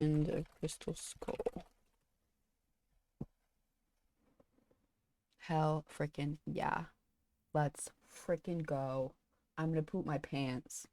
And a crystal skull. Hell freaking yeah. Let's freaking go. I'm gonna poop my pants.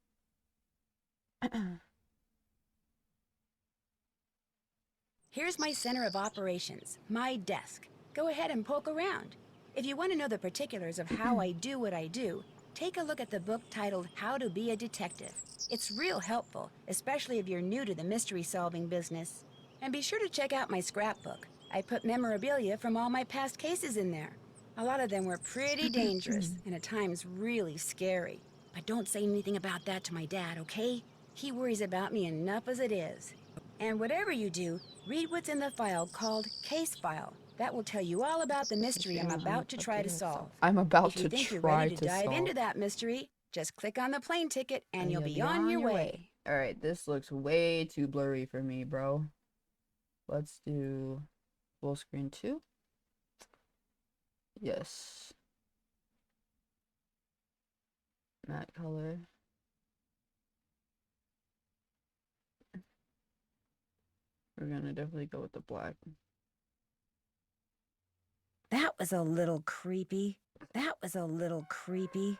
Here's my center of operations, my desk. Go ahead and poke around. If you want to know the particulars of how I do what I do, take a look at the book titled How to Be a Detective. It's real helpful, especially if you're new to the mystery-solving business. And be sure to check out my scrapbook. I put memorabilia from all my past cases in there. A lot of them were pretty dangerous and at times really scary. But don't say anything about that to my dad, okay? He worries about me enough as it is. And whatever you do, read what's in the file called Case File. That will tell you all about the mystery I'm about to try to solve. I'm about If you to think you're ready try to to dive solve. into that mystery, just click on the plane ticket and you'll you'll be on your way. Alright, this looks way too blurry for me, bro. Let's do full screen 2. Yes. Matte color. We're gonna definitely go with the black. That was a little creepy. That was a little creepy.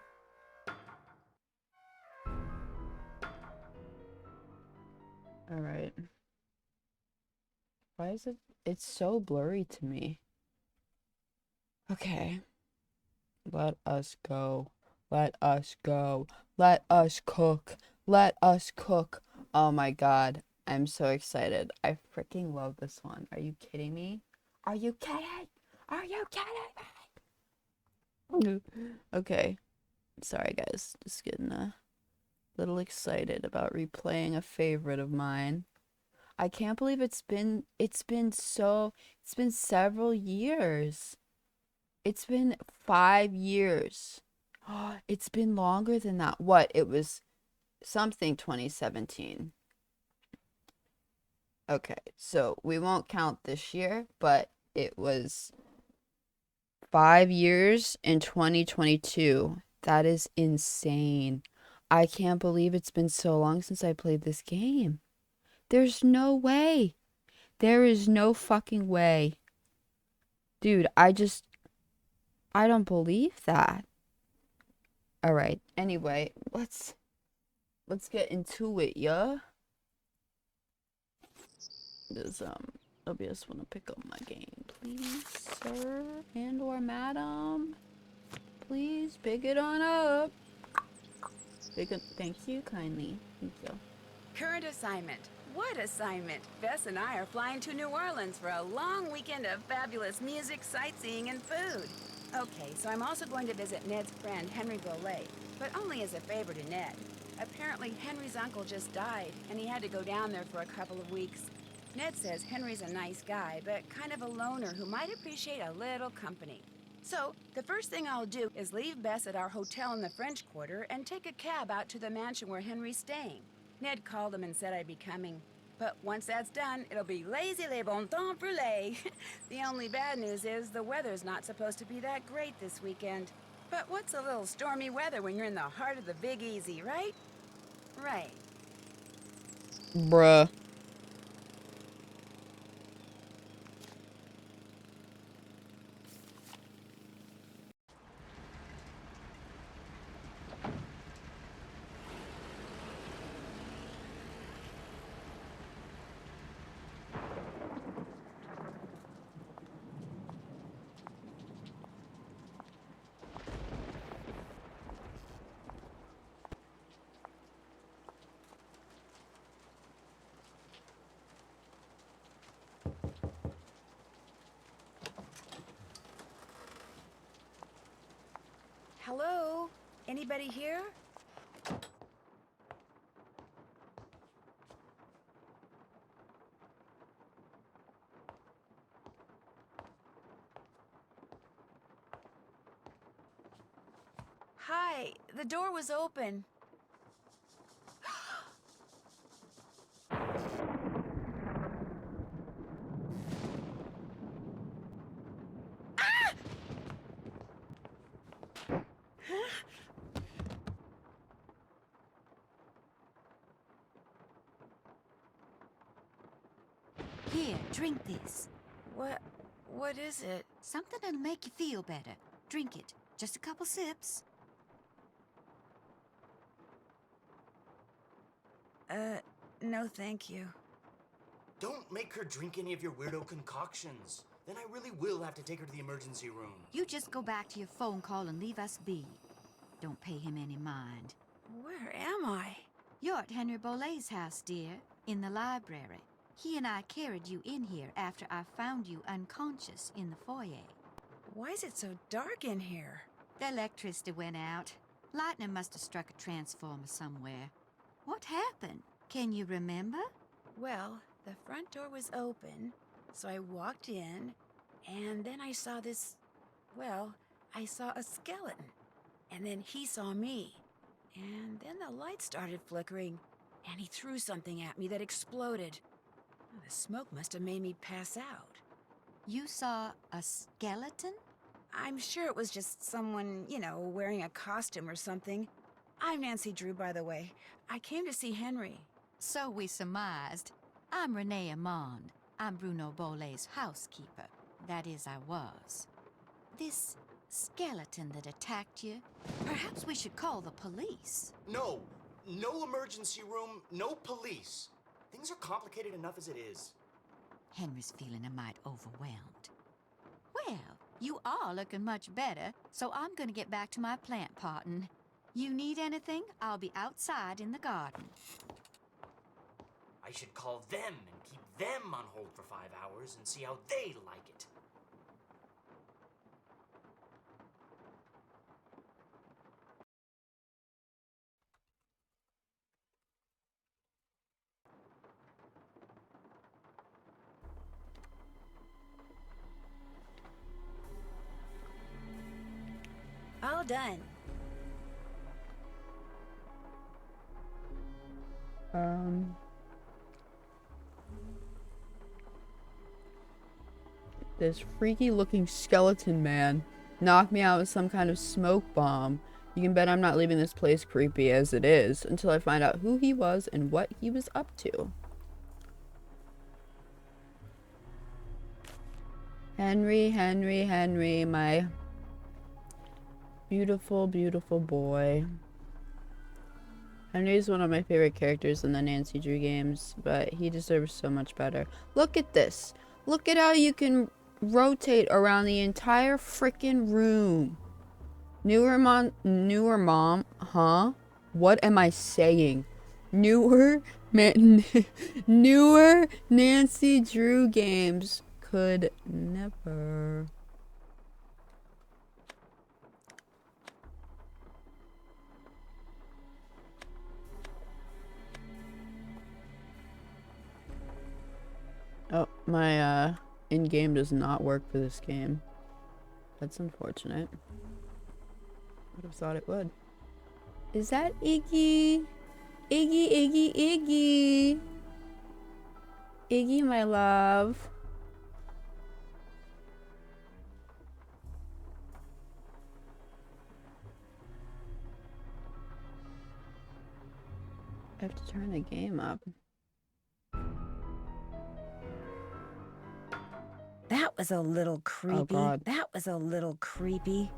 Alright. Why is it? It's so blurry to me. Okay. Let us go. Let us go. Let us cook. Let us cook. Oh my god. I'm so excited. I freaking love this one. Are you kidding me? Are you kidding? Are you kidding me? Okay. Sorry guys. Just getting a little excited about replaying a favorite of mine. I can't believe it's been several years. It's been 5 years. It's been longer than that. What? It was something 2017. Okay, so we won't count this year, but it was 5 years in 2022. That is insane. I can't believe it's been so long since I played this game. There's no way. There is no fucking way. Dude, I don't believe that. All right. Anyway, let's get into it, yeah? Does OBS want to pick up my game, please, sir and or madam? Please pick it on up. Thank you kindly. Thank you. Current assignment. What assignment? Bess and I are flying to New Orleans for a long weekend of fabulous music, sightseeing, and food. Okay, so I'm also going to visit Ned's friend, Henry Golay, but only as a favor to Ned. Apparently, Henry's uncle just died, and he had to go down there for a couple of weeks. Ned says Henry's a nice guy, but kind of a loner who might appreciate a little company. So, the first thing I'll do is leave Bess at our hotel in the French Quarter and take a cab out to the mansion where Henry's staying. Ned called him and said I'd be coming. But once that's done, it'll be lazy les bon temps brûlés. The only bad news is the weather's not supposed to be that great this weekend. But what's a little stormy weather when you're in the heart of the Big Easy, right? Right. Bruh. Hello? Anybody here? Hi, the door was open. Here, drink this. What is it? Something that'll make you feel better. Drink it. Just a couple sips. No thank you. Don't make her drink any of your weirdo concoctions. Then I really will have to take her to the emergency room. You just go back to your phone call and leave us be. Don't pay him any mind. Where am I? You're at Henry Bolet's house, dear, in the library. He and I carried you in here after I found you unconscious in the foyer. Why is it so dark in here? The electricity went out. Lightning must have struck a transformer somewhere. What happened? Can you remember? Well, the front door was open, so I walked in, and then I saw I saw a skeleton. And then he saw me. And then the light started flickering, and he threw something at me that exploded. The smoke must have made me pass out. You saw a skeleton? I'm sure it was just someone, wearing a costume or something. I'm Nancy Drew, by the way. I came to see Henry. So we surmised. I'm Renee Amand. I'm Bruno Bolet's housekeeper. That is, I was. This skeleton that attacked you, perhaps we should call the police. No emergency room, no police. Things are complicated enough as it is. Henry's feeling a mite overwhelmed. Well, you are looking much better, so I'm gonna get back to my plant potting. You need anything? I'll be outside in the garden. I should call them and keep them on hold for 5 hours and see how they like it. All done. This freaky looking skeleton man knocked me out with some kind of smoke bomb. You can bet I'm not leaving this place, creepy as it is, until I find out who he was and what he was up to. Henry, my beautiful, beautiful boy. Henry's one of my favorite characters in the Nancy Drew games, but he deserves so much better. Look at this. Look at how you can rotate around the entire freaking room. Newer mom, huh? What am I saying? Newer Nancy Drew games could never. Oh, my in-game does not work for this game. That's unfortunate. Would have thought it would. Is that Iggy? Iggy. Iggy, my love. I have to turn the game up. That was a little creepy. Oh, God. That was a little creepy.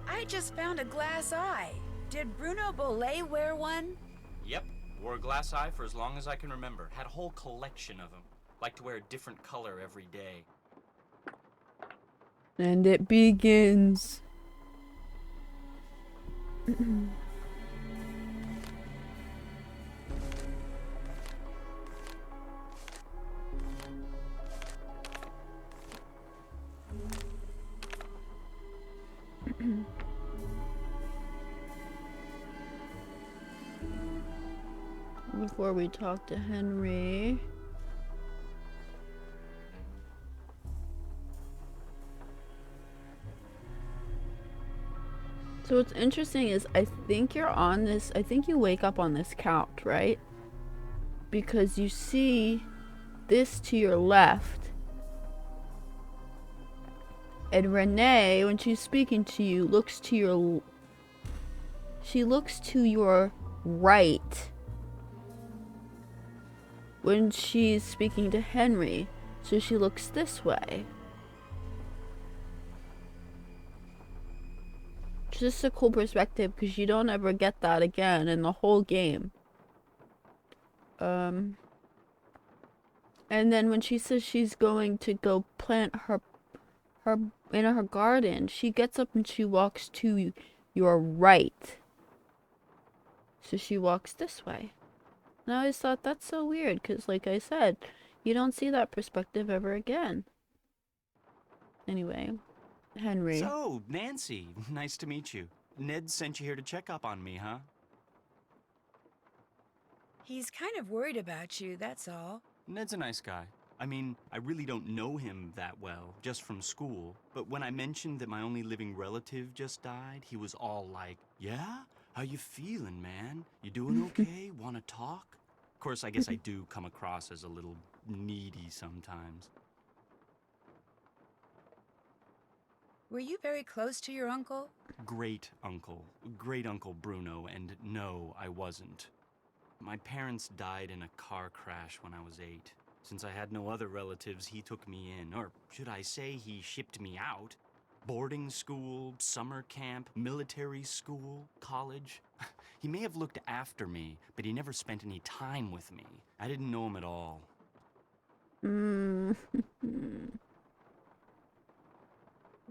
I just found a glass eye. Did Bruno Bolet wear one? Yep, wore a glass eye for as long as I can remember. Had a whole collection of them. Like to wear a different color every day. And it begins. Before we talk to Henry. So what's interesting is I think you're on this, I think you wake up on this couch, right? Because you see this to your left. And Renee, when she's speaking to you, she looks to your right when she's speaking to Henry. So she looks this way. Just a cool perspective because you don't ever get that again in the whole game. And then when she says she's going to go plant her in her garden, she gets up and she walks to your right. So she walks this way. And I always thought that's so weird because, like I said, you don't see that perspective ever again. Anyway, Henry. So, Nancy, nice to meet you. Ned sent you here to check up on me, huh? He's kind of worried about you, that's all. Ned's a nice guy. I mean, I really don't know him that well, just from school. But when I mentioned that my only living relative just died, he was all like, "Yeah? How you feeling, man? You doing okay? Wanna talk?" Of course, I guess I do come across as a little needy sometimes. Were you very close to your uncle? Great Uncle Bruno, and no, I wasn't. My parents died in a car crash when I was 8. Since I had no other relatives, he took me in, or should I say he shipped me out. Boarding school, summer camp, military school, college. He may have looked after me, but he never spent any time with me. I didn't know him at all.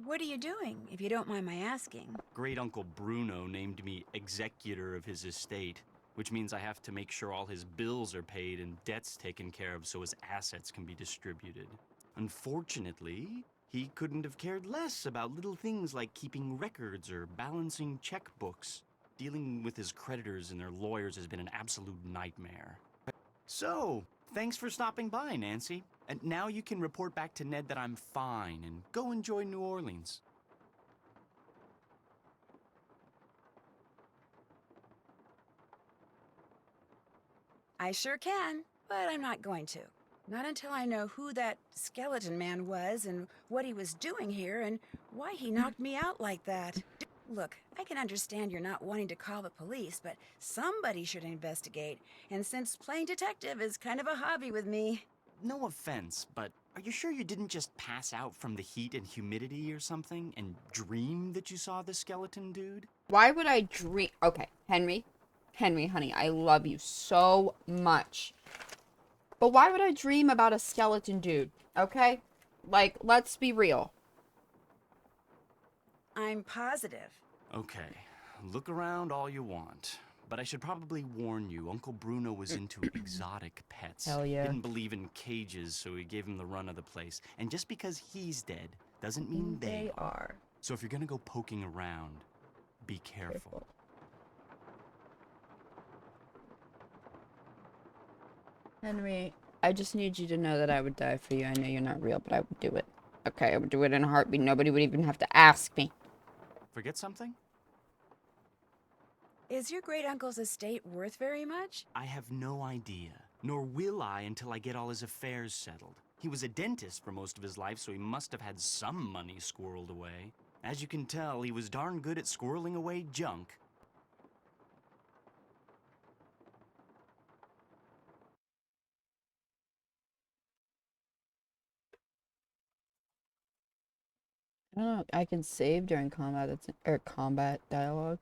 What are you doing, if you don't mind my asking? Great Uncle Bruno named me executor of his estate, which means I have to make sure all his bills are paid and debts taken care of so his assets can be distributed. Unfortunately, he couldn't have cared less about little things like keeping records or balancing checkbooks. Dealing with his creditors and their lawyers has been an absolute nightmare. So, thanks for stopping by, Nancy. And now you can report back to Ned that I'm fine and go enjoy New Orleans. I sure can, but I'm not going to. Not until I know who that skeleton man was and what he was doing here and why he knocked me out like that. Look, I can understand you're not wanting to call the police, but somebody should investigate. And since playing detective is kind of a hobby with me... No offense, but are you sure you didn't just pass out from the heat and humidity or something and dream that you saw the skeleton dude? Why would I dream? Okay, Henry, honey, I love you so much. But why would I dream about a skeleton dude? Okay? Like, let's be real. I'm positive. Okay, look around all you want. But I should probably warn you, Uncle Bruno was into exotic pets. Hell yeah. Didn't believe in cages, so he gave him the run of the place. And just because he's dead doesn't mean they are. So if you're gonna go poking around, be careful. Henry, I just need you to know that I would die for you. I know you're not real, but I would do it. Okay, I would do it in a heartbeat. Nobody would even have to ask me. Forget something? Is your great-uncle's estate worth very much? I have no idea. Nor will I until I get all his affairs settled. He was a dentist for most of his life, so he must have had some money squirreled away. As you can tell, he was darn good at squirreling away junk. I don't know. I can save during combat. Or combat dialogue.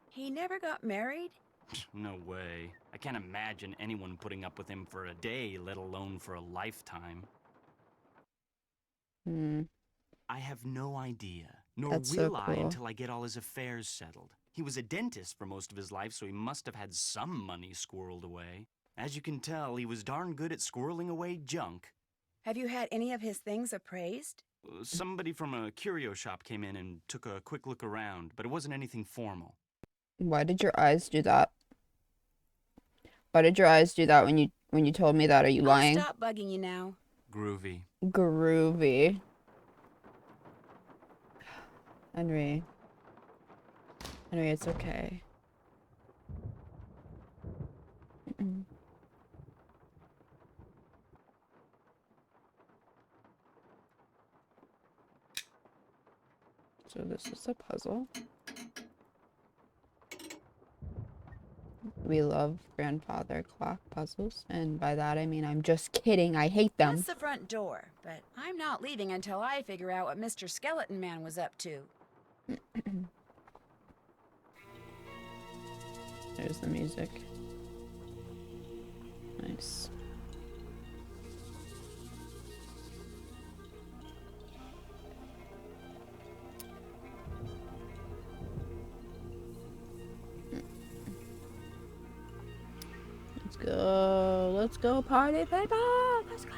He never got married? No way. I can't imagine anyone putting up with him for a day, let alone for a lifetime. I have no idea. Nor That's will so I cool. until I get all his affairs settled. He was a dentist for most of his life, so he must have had some money squirreled away. As you can tell, he was darn good at squirreling away junk. Have you had any of his things appraised? Somebody from a curio shop came in and took a quick look around, but it wasn't anything formal. Why did your eyes do that? Why did your eyes do that when you told me that? Are you lying? I'll stop bugging you now. Groovy. Groovy. Henry. Anyway, it's okay. So this is a puzzle. We love grandfather clock puzzles, and by that I mean I'm just kidding. I hate them. That's the front door, but I'm not leaving until I figure out what Mr. Skeleton Man was up to. There's the music. Nice. Let's go party people, let's go.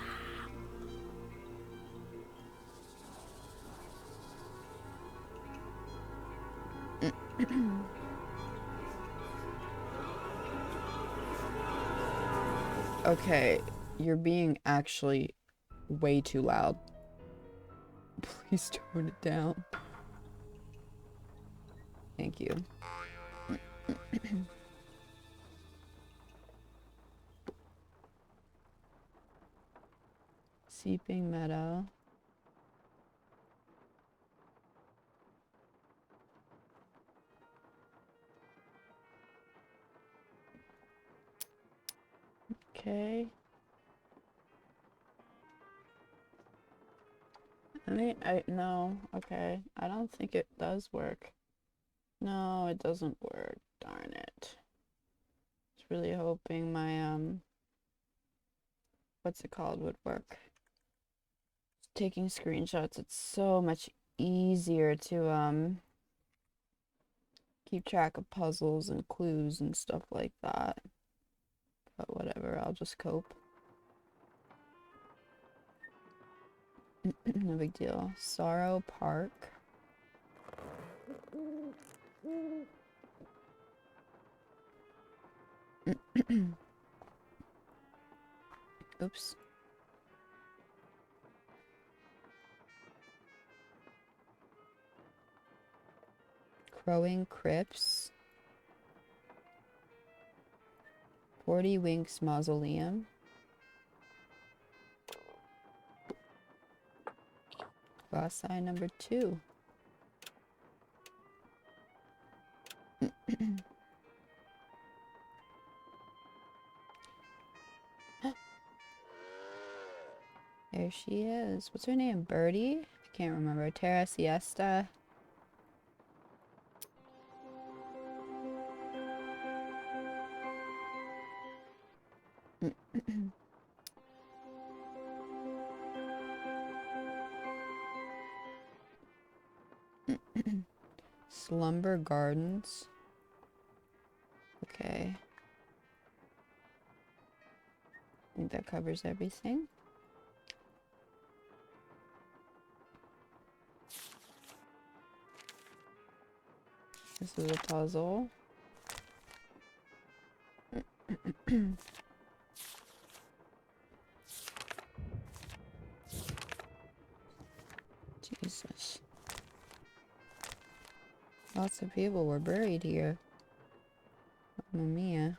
Okay, you're being actually way too loud. Please tone it down. Thank you. Seeping meadow. Okay. No, okay. I don't think it does work. No, it doesn't work. Darn it. I was really hoping my, what's it called, would work. Taking screenshots, it's so much easier to, keep track of puzzles and clues and stuff like that. But whatever, I'll just cope. No big deal. Sorrow Park. Oops. Crowing Crypts. 40 Winks Mausoleum. Glass sign number 2. There she is. What's her name? Birdie? I can't remember. Terra Siesta. Slumber Gardens. Okay. I think that covers everything. This is a puzzle. Jesus. Lots of people were buried here. Mamma mia.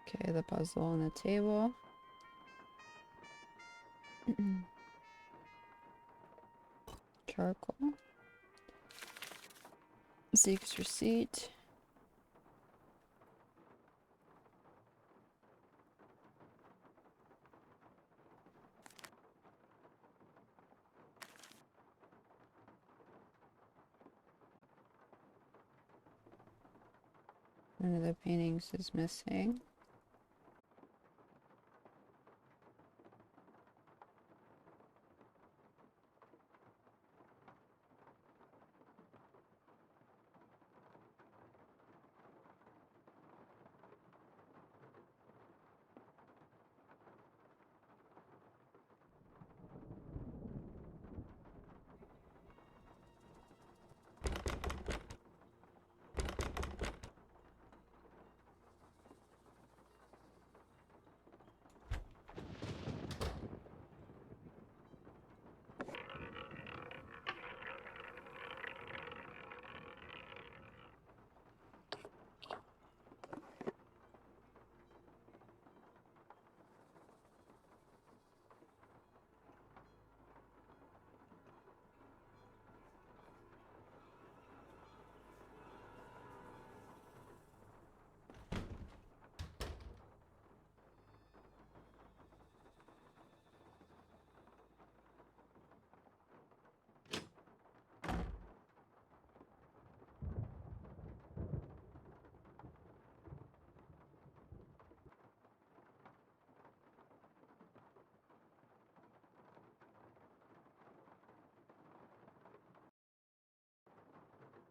Okay, the puzzle on the table. Charcoal. Zeke's receipt. One of the paintings is missing.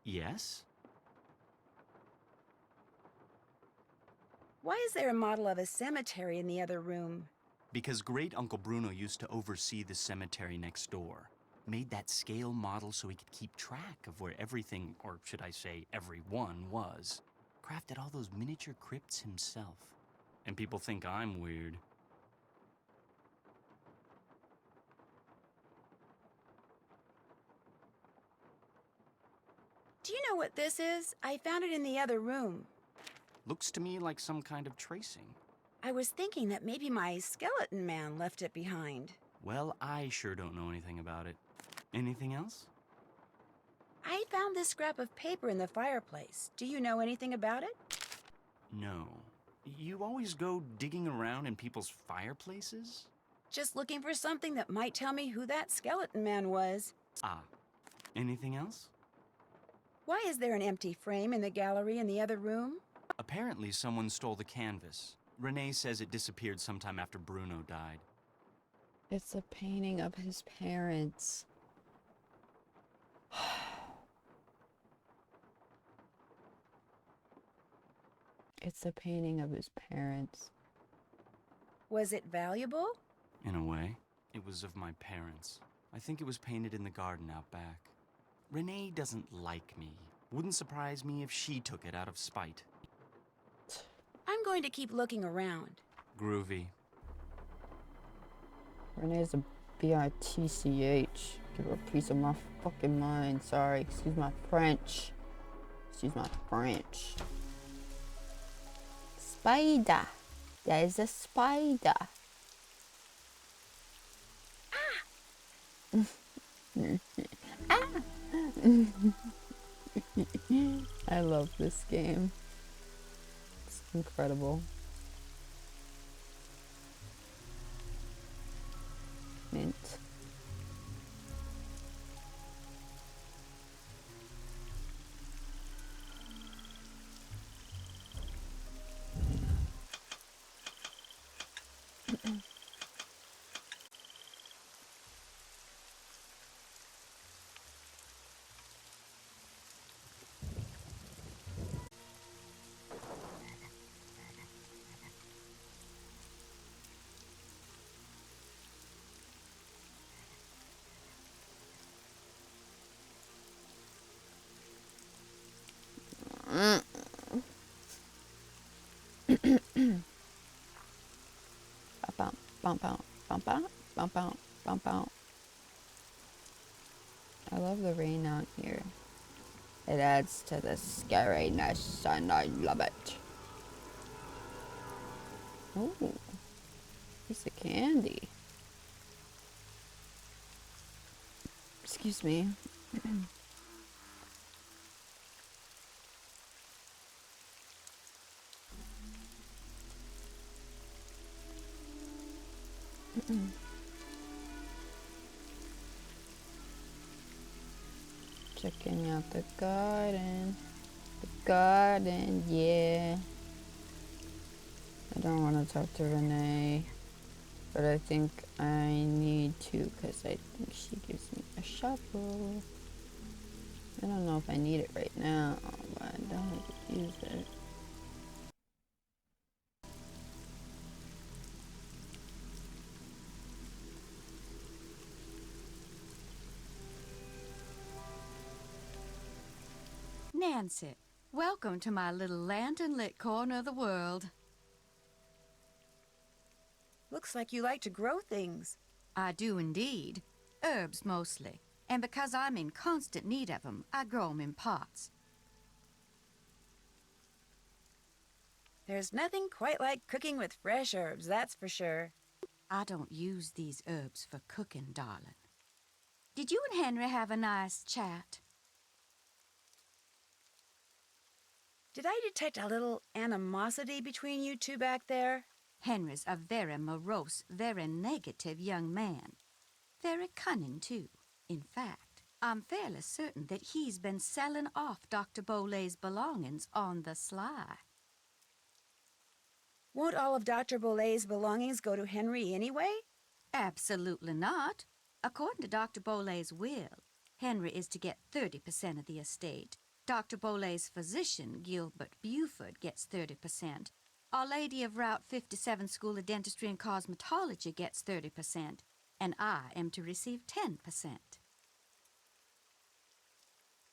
Yes? Why is there a model of a cemetery in the other room? Because Great Uncle Bruno used to oversee the cemetery next door. Made that scale model so he could keep track of where everything, or should I say everyone, was. Crafted all those miniature crypts himself. And people think I'm weird. Do you know what this is? I found it in the other room. Looks to me like some kind of tracing. I was thinking that maybe my skeleton man left it behind. Well, I sure don't know anything about it. Anything else? I found this scrap of paper in the fireplace. Do you know anything about it? No. You always go digging around in people's fireplaces? Just looking for something that might tell me who that skeleton man was. Ah. Anything else? Why is there an empty frame in the gallery in the other room? Apparently someone stole the canvas. Renee says it disappeared sometime after Bruno died. It's a painting of his parents. It's a painting of his parents. Was it valuable? In a way, it was of my parents. I think it was painted in the garden out back. Renee doesn't like me. Wouldn't surprise me if she took it out of spite. I'm going to keep looking around. Groovy. Renee's a bitch. Give her a piece of my fucking mind. Sorry, excuse my French. Excuse my French. Spider. There's a spider. Ah! I love this game. It's incredible. Mint. Bum, bum, bum, bum, bum, bum, bum, bum, bum. I love the rain out here. It adds to the scariness and I love it. Ooh, piece of candy. Excuse me. Checking out the garden. The garden, yeah. I don't want to talk to Renee, but I think I need to because I think she gives me a shovel. I don't know if I need it right now, but I don't have to use it. Nancy, welcome to my little lantern-lit corner of the world. Looks like you like to grow things. I do indeed. Herbs mostly. And because I'm in constant need of 'em, I grow 'em in pots. There's nothing quite like cooking with fresh herbs, that's for sure. I don't use these herbs for cooking, darling. Did you and Henry have a nice chat? Did I detect a little animosity between you two back there? Henry's a very morose, very negative young man. Very cunning, too. In fact, I'm fairly certain that he's been selling off Dr. Bolay's belongings on the sly. Won't all of Dr. Bolay's belongings go to Henry anyway? Absolutely not. According to Dr. Bolay's will, Henry is to get 30% of the estate, Dr. Bolay's physician, Gilbert Buford, gets 30%. Our Lady of Route 57 School of Dentistry and Cosmetology gets 30%. And I am to receive 10%.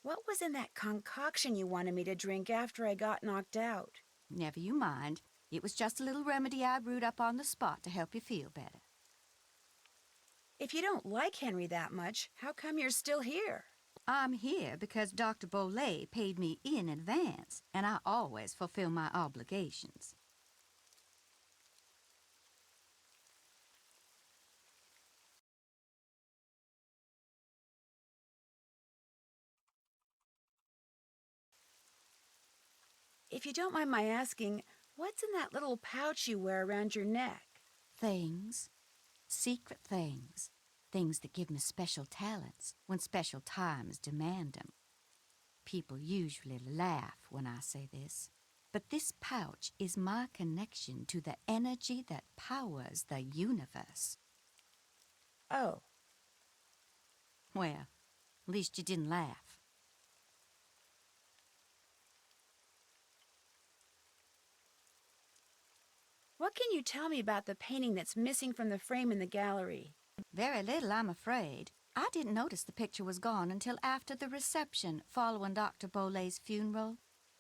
What was in that concoction you wanted me to drink after I got knocked out? Never you mind. It was just a little remedy I brewed up on the spot to help you feel better. If you don't like Henry that much, how come you're still here? I'm here because Dr. Bolay paid me in advance, and I always fulfill my obligations. If you don't mind my asking, what's in that little pouch you wear around your neck? Things. Secret things. Things that give me special talents when special times demand 'em. People usually laugh when I say this, but this pouch is my connection to the energy that powers the universe. Oh, Well, at least you didn't laugh. what can you tell me about the painting that's missing from the frame in the gallery? Very little, I'm afraid. I didn't notice the picture was gone until after the reception following Dr. Bolay's funeral.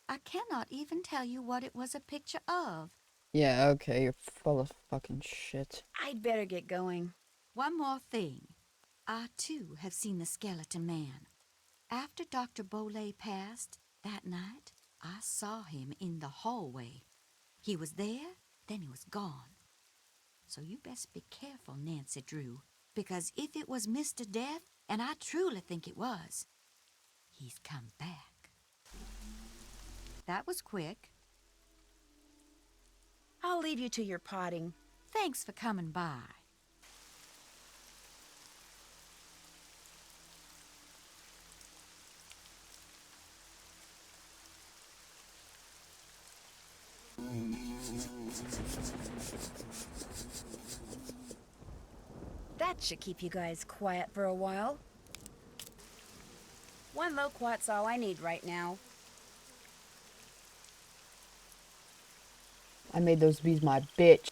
I cannot even tell you what it was a picture of. Yeah, okay, you're full of fucking shit. I'd better get going. One more thing. I, too, have seen the skeleton man. After Dr. Bolay passed, that night, I saw him in the hallway. He was there, then he was gone. So you best be careful, Nancy Drew, because if it was Mr. Death, and I truly think it was, he's come back. That was quick. I'll leave you to your potting. Thanks for coming by. That should keep you guys quiet for a while. One loquat's all I need right now. I made those bees my bitch.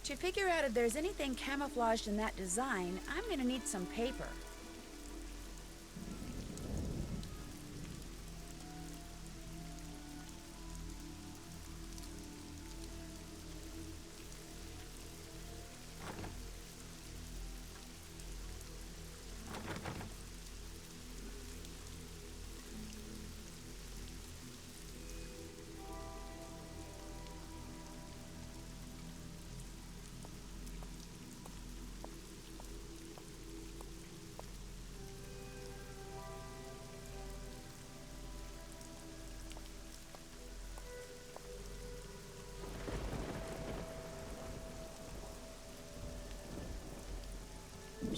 To figure out if there's anything camouflaged in that design, I'm gonna need some paper.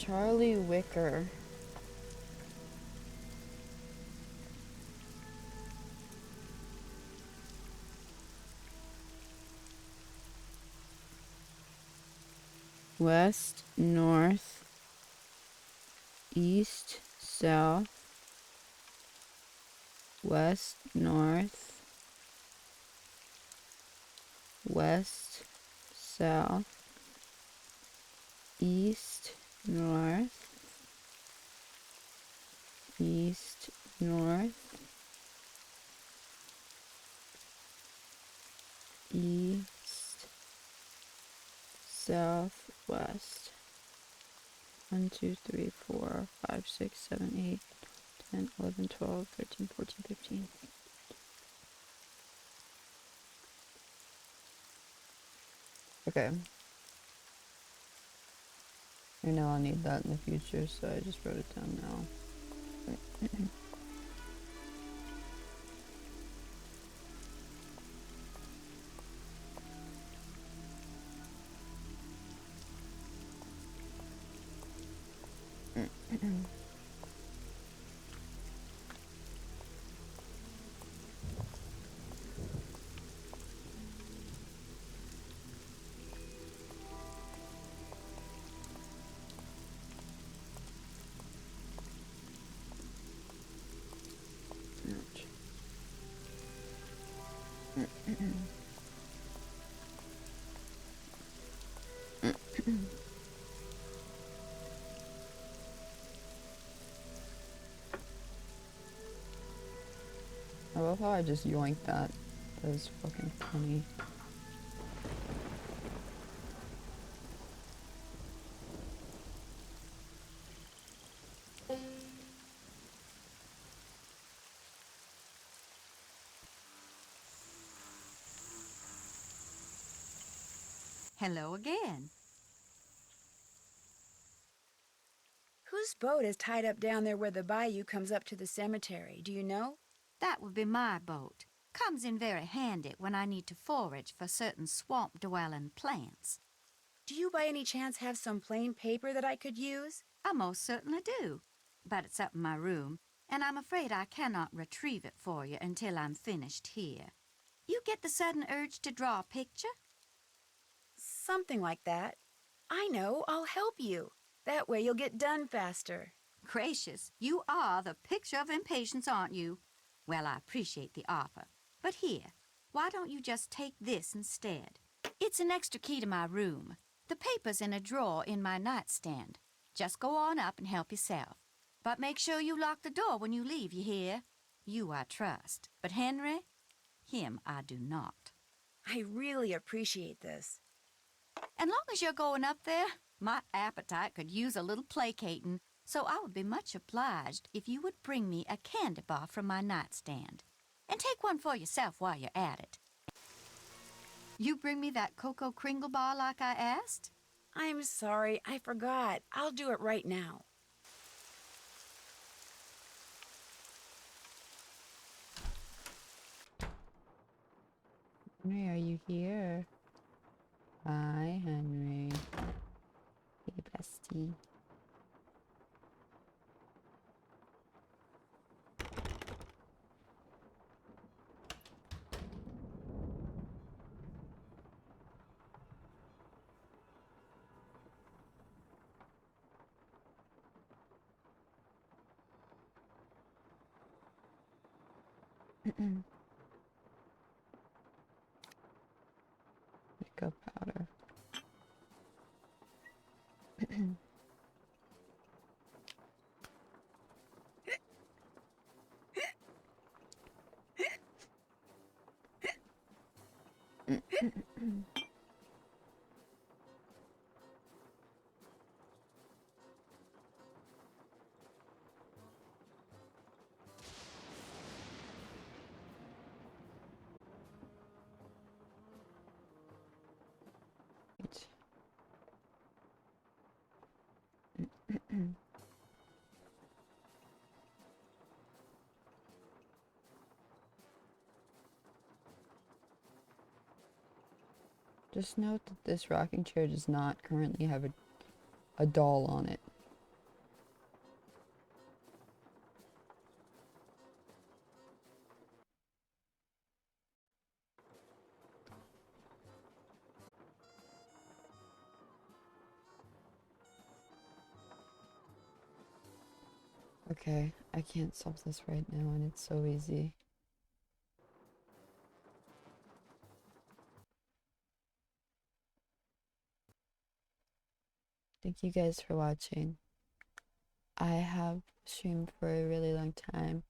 Charlie Wicker. West, north, east, south, west, north, west, south, east, north, east, north, east, south, west. 1, 2, 3, 4, 5, 6, 7, 8, 10, 11, 12, 13, 14, 15. Okay. I know I'll need that in the future, so I just wrote it down now. I love how I just yoinked that. That was fucking funny. Hello again. Whose boat is tied up down there where the bayou comes up to the cemetery? Do you know? That would be my boat. Comes in very handy when I need to forage for certain swamp-dwelling plants. Do you by any chance have some plain paper that I could use? I most certainly do. But it's up in my room, and I'm afraid I cannot retrieve it for you until I'm finished here. You get the sudden urge to draw a picture? Something like that. I know, I'll help you. That way you'll get done faster. Gracious, you are the picture of impatience, aren't you? Well, I appreciate the offer. But here, why don't you just take this instead? It's an extra key to my room. The paper's in a drawer in my nightstand. Just go on up and help yourself. But make sure you lock the door when you leave, you hear? You I trust. But Henry, him I do not. I really appreciate this. And long as you're going up there, my appetite could use a little placating, so I would be much obliged if you would bring me a candy bar from my nightstand. And take one for yourself while you're at it. You bring me that Cocoa Kringle bar like I asked? I'm sorry, I forgot. I'll do it right now. Henry, are you here? Hi, Henry. Hey, bestie. Makeup powder. Just note that this rocking chair does not currently have a doll on it. Okay, I can't solve this right now, and it's so easy. Thank you guys for watching. I have streamed for a really long time.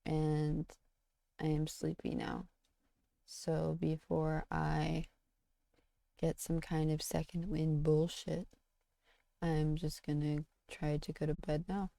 And I am sleepy now. So before I get some kind of second wind bullshit, I'm just gonna try to go to bed now.